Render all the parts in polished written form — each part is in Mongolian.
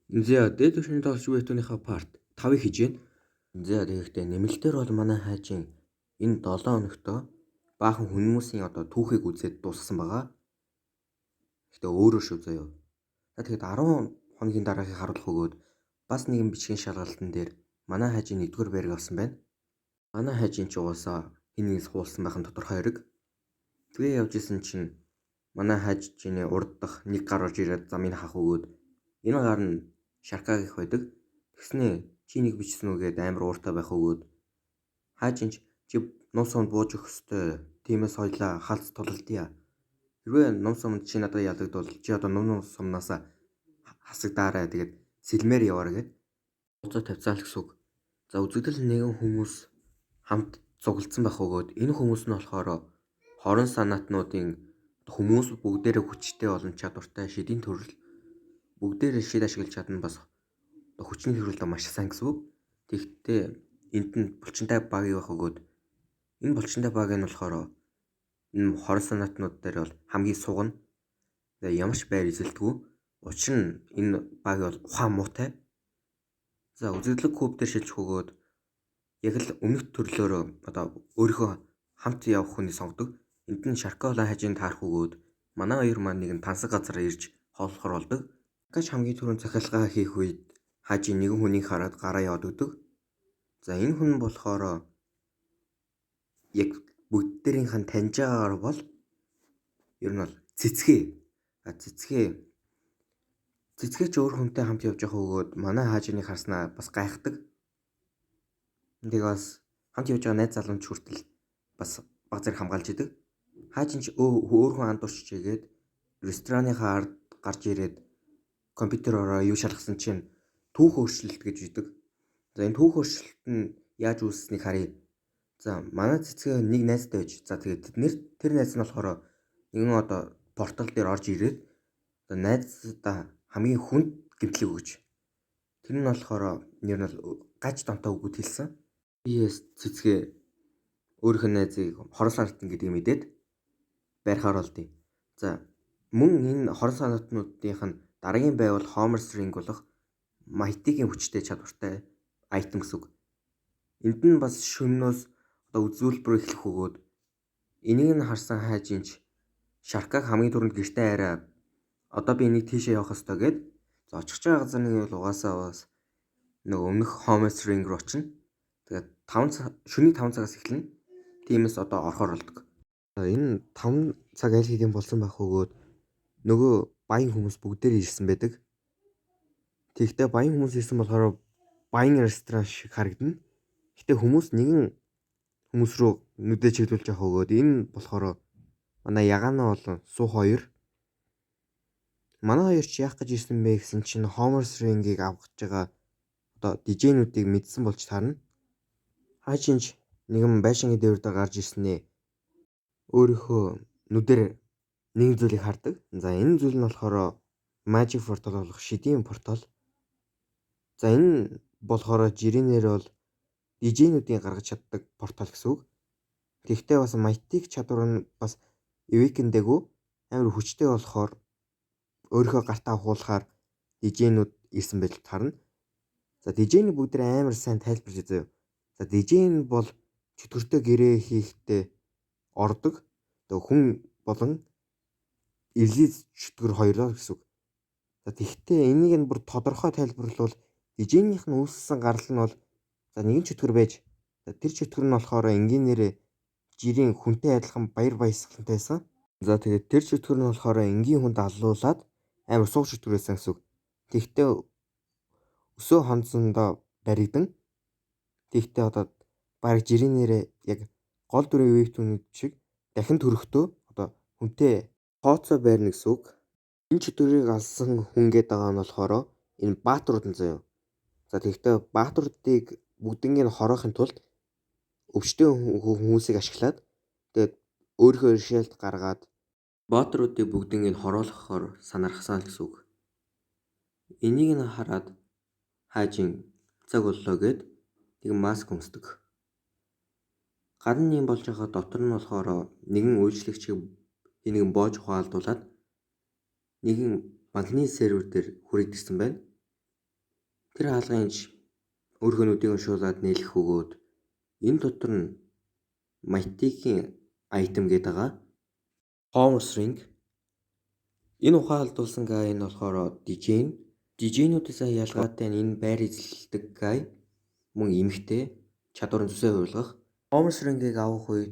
За дээд түвшний тоглож буй хэвтүүнийхээ парт 5-ыг хийж байна. За тэгэхдээ нэмэлтээр бол манай хайжин энэ 7 өнөختөө баахан хүмүүсийн одоо түүхийг үзээд дуусгасан байгаа. Гэхдээ өөрөө шүү заяа. За тэгэхэд 10 хоногийн дараахыг харуулах өгөөд бас нэгэн бичгийн шалгалтын дээр манай хайжин 1-р байрыг авсан байна. Манай хайжин ч угаасаа хин нэгнээс хуулсан байх нь тодорхой хэрэг. Тэгээ явж исэн чинь манай хайжины урд дахь нэг гар орж ирээд замыг хах өгөөд энэ гар нь Шаркаг их байдаг. Тэгснээ чи нэг бичсэн үгээд амар ууртай байх өгөөд хайжинч чи ном сомд бууж өгөх ёстой. Тиймээс хоёлаа хаалц тулалдъя. Хэрвээ ном сомд чи надад ялагдвал чи одоо ном сомнаас хасагдаарай. Тэгээд сэлмээр яваарай гэд уулзаа тавьцаал гэсэн үг. За үзэгдэл нэгэн хүмүүс хамт цуглдсан байх өгөөд энэ хүмүүс нь болохоор хорон санаатнуудын хүмүүс бүгдээрээ хүчтэй болон чадвартай шидийн төрөл бүгдээрээ шид ашиглаж чадна бас хүчний хөрөлдөө маш сайн гэсэн үг. Тэгэхдээ энд нь булчинтай баг явах өгөөд энэ булчинтай баг нь болохоор энэ хорон санаатнууд дээр бол хамгийн сугна. Тэгээ ямар ч байр эзэлдэггүй. Учир нь энэ баг бол ухаан муутай. За үзэгдлэг куб дээр шилжих өгөөд яг л өмнөх төрлөөрөө одоо өөрийнхөө хамт явах хүний сонгодог. Энд нь Шарколаа хажийн таарах өгөөд манай хоёр маань нэгэн тансаг газар ирж хооллохор болдог. Гаж хамгийн түрүүнд захиалгаа хийх үед хажийн нэгэн хүнийг хараад гараа яваад өгдөг. За энэ хүн болохоор яг бүгдээрийнхэн таньж байгаагаар бол ер нь бол цэцгээ. Цэцгээ ч өөр хүнтэй хамт явж явах өгөөд манай хаажиныг харснаа бас гайхдаг. Тэг бас хамт явж байгаа найз залууч хүртэл бас баг зэрэг хамгаалж идэг. Хаажин ч өөр хүн анд урчжээгээд ресторанынхаа ард гарч ирээд компьютеророо юу шалгасан чинь түүх өөрчлөлт гэж үйдэг. За энэ түүх өөрчлөлт нь яаж үүссэнийг харъя. За манай цэцгээ нэг найзтай байж. За тэгээд тэр найз нь болохоор нэгэн одоо портал дээр орж ирээд одоо найздаа хамгийн хүнд гэмтлэг өгч. Тэр нь болохоор нэр нь гаж донтой үгүүд хэлсэн. Биес цэцгээ өөрийнх нь найзыг хорон санаатн гэдгийг мэдээд байрхаар болдъё. За мөн энэ хорон санаатнуудынх нь дараагийн байвал Homer's Ring болох маятигийн хүчтэй чадвартай айтем гэсэн үг. Энд нь бас шөнөөс одоо үзүүлбэр эхлэх өгөөд энийг нь харсан хайжинч Шаркаг хамгийн түрүүнд гэртээ арай одоо би энийг тийшээ явах ёстой гэд очих байгаа газар нэг бол угаасаа бас нэг өмнөх Homer's Ring руу очино. Тэгээд шөнийн 5 цагаас эхэлнэ. Тиймээс одоо орохоор болдог. Энэ 5 цаг аль хэдийн болсон байх өгөөд нөгөө баян хүмүүс бүгдээрээ ирсэн байдаг. Тэгэхдээ баян хүмүүс ирсэн болохоор баян ресторан шиг харагдана. Гэтэ хүмүүс нэгэн хүмүүс рүү нүдээ чиглүүлж явах өгөөд энэ болохоор манай Ягаана болон Су 2. Манай хоёр ч яах гэж ирсэн бэ гэсэн чинь Homer's Ring-ийг авах гэж байгаа одоо дижейнүүдийг мэдсэн болж таарна. Хаажинч нэгэн байшингийн дээвэр дээр гарч ирснээ өөрийнхөө нүдээр нэг зүйлийг хардаг. За энэ зүйл нь болохоор Magic Portal болох шидийн портал. За энэ болохоор жирийнээр бол дижейнүүдийн гаргаж чаддаг портал гэсэн үг. Тэгэхдээ бас маятик чадвар нь бас Awaken-дээгүү амар хүчтэй болохоор өөрийнхөө гартаа хуулахаар дижейнүүд ирсэн байж тарна. За дижейн бүгд амар сайн тайлбарлаж заяа. За дижейн бол чөтгөртэй гэрээ хийхдээ ордог. Тэгээ хүн болон эрлиз чөтгөр хоёроо гэсэн үг. За тэгвэл энийг нь бүр тодорхой тайлбарлавал дижейнийх нь үүссэн гарал нь бол за нэгэн чөтгөр байж тэр чөтгөр нь болохоор энгийнээрээ жирийн хүнтэй адилхан баяр баясгалантай байсан. За тэгээд тэр чөтгөр нь болохоор энгийн хүнд аллуулад амар сууг чөтгөр байсан гэсэн үг. Тэгвэл өсөө хонцондоо баригдан. Тэгвэл одоо баг жирийнээрээ яг гол дүрийн вебтүүнүүд шиг дахин төрөхдөө одоо хүнтэй хооцоо байрна гэсэн үг. Энэ чөтгөрийг алсан хүн гээд байгаа нь болохоор энэ баатарууд нь заяа. За тэгэхдээ баатаруудыг бүгднийг нь хороохын тулд өвчтөе хүмүүсийг ашиглаад тэгээд өөрийнхөө иршээлт гаргаад баатаруудыг бүгднийг нь хороолохоор санаархсан гэсэн үг. Энийг нь хараад хаажин цаг боллоо гэд тэг маск өмсдөг. Гадна юм болж байгаа дотор нь болохоор нэгэн үйлчлэгчийг нэгэн боож ухаалдуулаад нэгэн банкны сервер дээр хүрэгдсэн байна. Тэр хаалганч өөрхөнүүдийг уншуулад нээлэх өгөөд энэ дотор нь Майтикийн айтем гэдэг байгаа. Homer's Ring. Энэ ухаалдуулсан гай нь болохоор дижейн. Дижейнүүдээс ялгаатай нь энэ байр эзэлдэг гай мөн эмэгтэй чадвар нь зүсээ хувилгах. Homer's Ring-ийг авах үед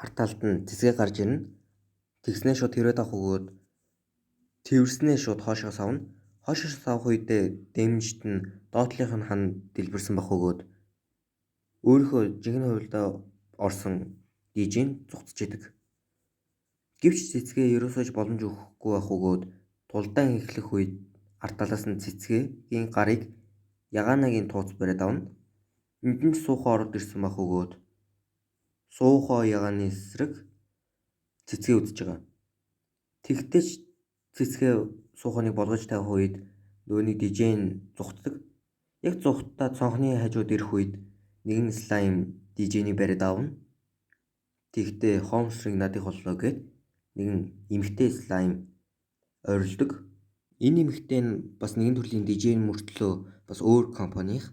арт талд нь цэцгээ гарч ирнэ. Тэгснээ шууд тэрвэд авах өгөөд тэрвэрснээ шууд хоошоос авна. Хоошоос авах үедээ дэмжт нь доотлынх нь хан дэлбэрсэн бах өгөөд өөрийнхөө жинхэнэ хувилдаа орсон дижейн зугтж идэг. Гэвч цэцгээ ерөөсөөж боломж өгөхгүй байх өгөөд тулдаан эхлэх үед арт талаас нь цэцгээгийн гарыг Ягаанагийн тууц бариад авна. Энд нь суухаа ороод ирсэн бах өгөөд суухаа Ягааны эсрэг цэцгээ үзэж байгаа. Тэгтээ ч цэцгээ сууханыг болгож тавих үед нөгөөний дижейн зугтдаг. Яг зугтаа цонхны хажууд ирэх үед нэгэн слайм дижейнийг бариад авна. Тэгтээ Homer's Ring надыг боллоо гэд нэгэн эмэгтэй слайм ойрлдог. Энэ эмэгтэй нь бас нэгэн төрлийн дижейн мөртлөө бас өөр компанийн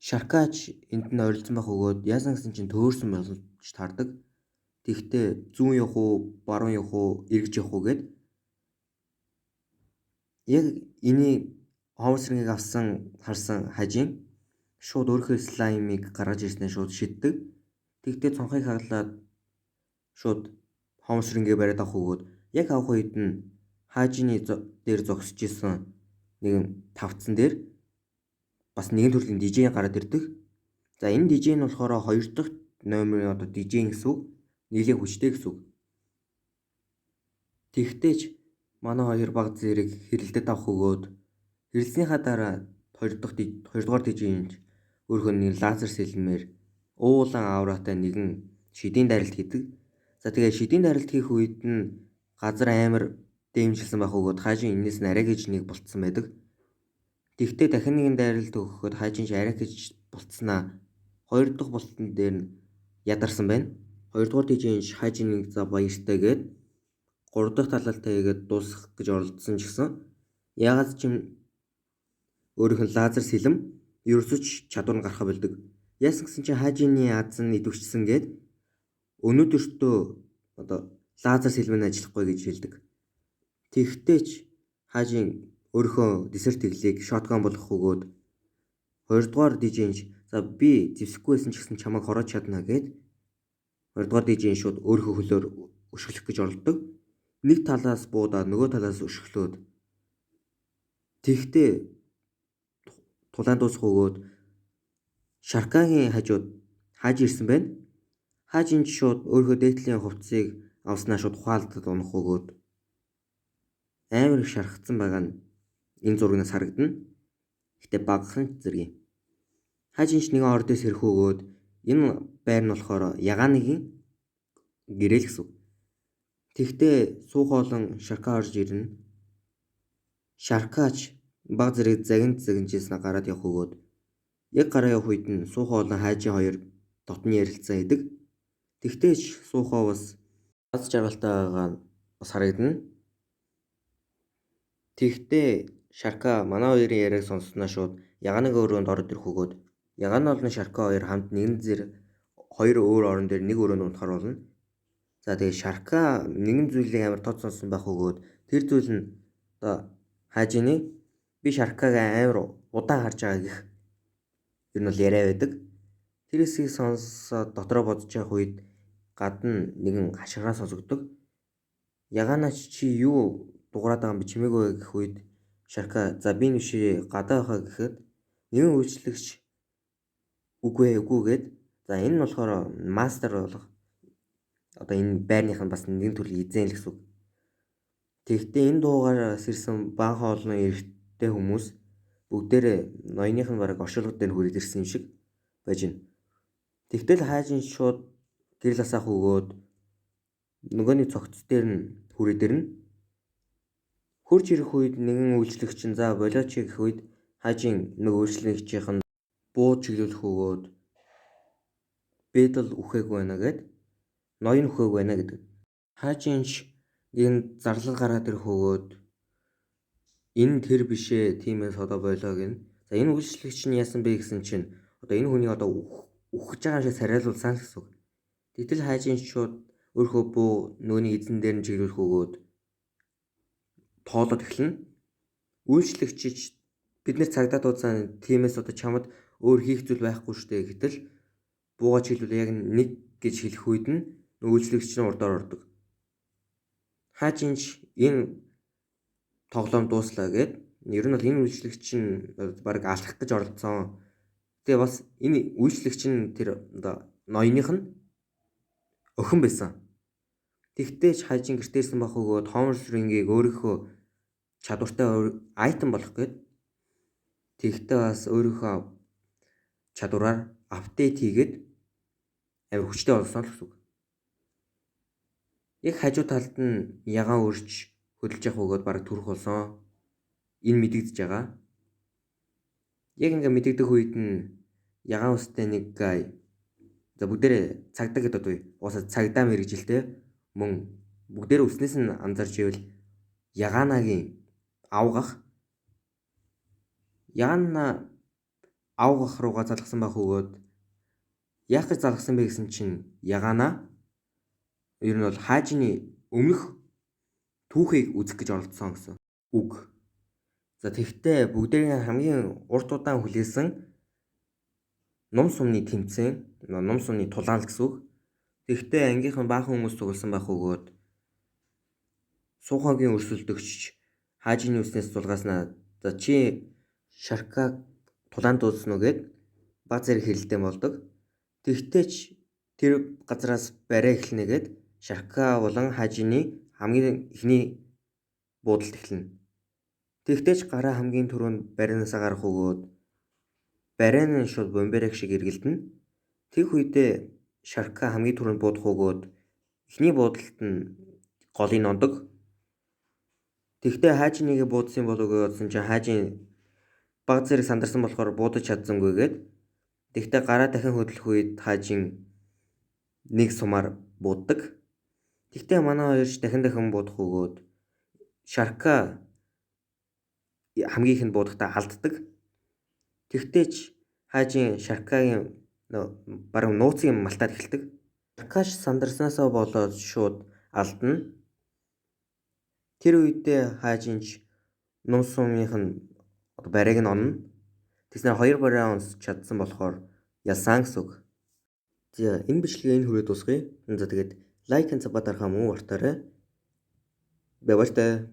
Шаркаач энд нь ойрлцсон байх өгөөд яасан гэсэн чинь төөрсөн болж таардаг. Тэгтээ зүүн явах уу, баруун явах уу, эргэж явах уу гэд яг энийг Homer's Ring-ийг харсан хажийн шууд өөрийнхөө слаймыг гаргаж ирснээр шууд шиддэг. Тэгтээ цонхыг хаглаад шууд Homer's Ring-ийг бариад авах өгөөд яг авах үед нь хаажины дээр зогсож исэн нэгэн тавцсан дээр бас нэгэн төрлийн дижейн гараад ирдэг. За энэ дижейн болохоор хоёр дахь номерын одоо дижейн гэсэн үг, нэлээд хүчтэй гэсэн үг. Тэгтээ ч манай хоёр баг зэрэг хэрэлдэт авах өгөөд хэрэлснийхаа дараа хоёрдугаар дижейнж өөрхөн нэг лазер сэлмээр уулан ауратай нэгэн шидийн дайралт хийдэг. За тэгээ шидийн дайралт хийх үед нь газар амар дэмжилсэн байх өгөөд хаажин энэс нь арай гэж нэг болцсон байдаг. Тэгтээ дахин нэгэн дайралт өгөхөд хаажин ч арай гэж болцсноо хоёр дахь болтон дээр нь ядарсан байна. Хоёрдугаар дижейнж хаажин нэг за баяртай гээд гурав дахь талаалтаа хийгээд дуусгах гэж оролдсон ч гэсэн яагаад ч юм өөрийнх нь лазер сэлэм ерөөсөж чадвар нь гарах билдэг. Яасан гэсэн чинь хаажины аз нь идэвчсэн гээд өнөөдөртөө одоо лазер сэлмэн ажиллахгүй гэж хэлдэг. Тэгтээ ч хаажин өөрийнхөө десерт тэглийг шотган болгох өгөөд хоёрдугаар дижейнж за би зэвсэхгүй байсан ч гэсэн чамайг хороож чадна гээд хоёрдугаар дижейн шууд өөрийнхөө хөлөөр өшгөлөх гэж оролдог. Нэг талаас буудаад нөгөө талаас өшгөлөөд тэгтээ тулаан дуусах өгөөд Шаркагийн хажууд хааж ирсэн байна. Хаажин шууд өөрийнхөө дээдлийн хувцсыг авснаа шууд ухаалдад унах өгөөд амар их шархацсан байгаа нь энэ зургаас харагдана. Гэтэ багахан зэрэг. Хаажинч нэгэн ордоос ирэх өгөөд энэ байр нь болохоор Ягааныгийн гэрэл гэсэн. Тэгтээ суух олон Шарка орж ирнэ. Шаркаач баг зэрэг загинжсэн гараад явах өгөөд яг гараа явах үед нь суух олон хаажийн хоёр дотны ярилцсан идэг. Тэгтээ ч суухаа бас аз жаргалтай байгаа бас харагдана. Тэгтээ Шарка манай хоёрын яриаг сонссноо шууд Ягааныгийн өрөөнд ороод ирэх өгөөд Ягааны болон Шарка хоёр хамт нэгэн зэрэг хоёр өөр орон дээр нэг өрөөнд унтахаар болно. За тэгээ Шарка нэгэн зүйлийг амар тод сонсон байх өгөөд тэр зүйл нь одоо хаажины би Шаркаг амар удаан харж байгаа гэх ер нь бол яриа байдаг. Тэр хэсгийг сонсоод дотроо бодож явах үед гадна нэгэн хашгираа сонсогддог. Ягаанач чи юу дуграад байгаа юм бэ чимээгүй гэх үед Шарка за би нэвшээ гадаа байхаа гэхэд нэгэн үйлчлэгч үгүй гэд за энэ нь болохоор мастер болох одоо энэ байрных нь бас нэгэн төрлийн эзэн л гэсэн үг. Тэгтээ энэ дуугаараас ирсэн баахан олон эрэгтэй хүмүүс бүгдээрээ ноёных нь бараг оршуулгад дээр хүрээд ирсэн юм шиг байж байна. Тэгтэл хаажин шууд гэрэл асаах өгөөд нөгөөний цогц дээр нь хүрээд ирнэ. Хурж ирэх үед нэгэн үйлчлэгч нь за болооч гэх үед хаажин нэг үйлчлэгчийн буу чиглүүлэх өгөөд бэдл үхээгүй байна гэд ноён үхээгүй байна гэдэг. Хаажинч энэ зарлал гараад ирэх өгөөд Энэ тэр бишээ, тиймээс одоо болоо гин. За энэ үйлчлэгч нь яасан бэ гэсэн чинь одоо энэ хүний одоо үхэж байгаа юм шиг царайлуулсан л гэсэн үг. Тэгтэл хайжин шууд өөрхөө буу нөөний эзэн дээр нь чиглүүлэх өгөөд тоолоод эхэлнэ. Үйлчлэгчиж бид нэр цагдаа дуудсан тиймээс одоо чамд өөр хийх зүйл байхгүй штэ гэтэл буугаа чиглүүл яг нэг гэж хэлэх үед нь үйлчлэгч нь урдаар ордог. Хаажинч энэ тоглоом дууслаа гэд ер нь бол энэ үйлчлэгч нь баг алхах гэж оролцсон. Тэгээ бас энэ үйлчлэгч нь тэр одоо ноёных нь охин байсан. Тэгтээ ч хайжин гэртээсэн бах өгөөд Homer Ring-ийг өөрийнхөө чадвартай айтем болох гээд тэгтээ бас өөрийнхөө чадвараар апдейт хийгээд амар хүчтэй болсон л гэсэн үг. Яг хажуу талд нь ягаан өрч хөдөлж явах өгөөд баг төрөх болсон. Энэ мэдэгдэж байгаа. Яг ингээ мэдэгдэх үед нь ягаан устай нэг гай. За бүгдээрээ цагдаа гэдэг үү? Уусаа цагдаа мэрэгжилтэй мөн бүгдээрээ үснээс нь анзарч ивэл ягаанагийн авгах ягаана авгах руугаа залгасан байх өгөөд яах гэж залгасан бэ гэсэн чинь ягаана ер нь бол хаажины өмнөх түүхийг үзэх гэж оролдсон гэсэн үг. За тэгтээ бүгдээрээ хамгийн урт удаан хүлээсэн ном сумны тэмцээн, ном сумны тулаан л гэсэн үг. Тэгтээ ангийнхан баахан хүмүүс цугласан байх өгөөд Сухагийн өрсөлдөгч хаажины үснээс зулгааснаа за чи Шарка тулаан дуудсан уу гэд баг зэрэг хэрэлдээн болдог. Тэгтээ ч тэр газраас барай эхлэнэ гэд Шарка болон хаажины хамгийн ихний буудалд эхэлнэ. Тэгтээ ч гараа хамгийн түрүүнд баринаасаа гарах өгөөд барай нь шууд бомберэг шиг эргэлдэнэ. Тэг үедээ Шарка хамгийн түрүүнд буудах өгөөд ихний буудалд нь голыг нондог. Тэгтээ хаажиныг буудсан болов уу гэсэн чинь хаажин баг зэрэг сандарсан болохоор буудаж чадсангүйгээд тэгтээ гараа дахин хөдлөх үед хаажин нэг сумаар бууддаг. Тэгтээ манай хоёрч дахин буудах өгөөд Шарка хамгийн ихэнд буудахдаа алддаг. Тэгтээ ч хаажин Шаркагийн баруун нууцын малтаад эхэлдэг. Шаркаш сандарснаасаа болоод шууд алдна. Тэр үедээ хаажинч ном сумынх нь барайг нь онно. Тэснээр 2 барай онс чадсан болохоор ялсан гэсэн үг. За энэ бичлэгээ энэ хүрээ дуусгая. За тэгээд лайк and саб дарахаа мөн артаарай. Баярлалаа.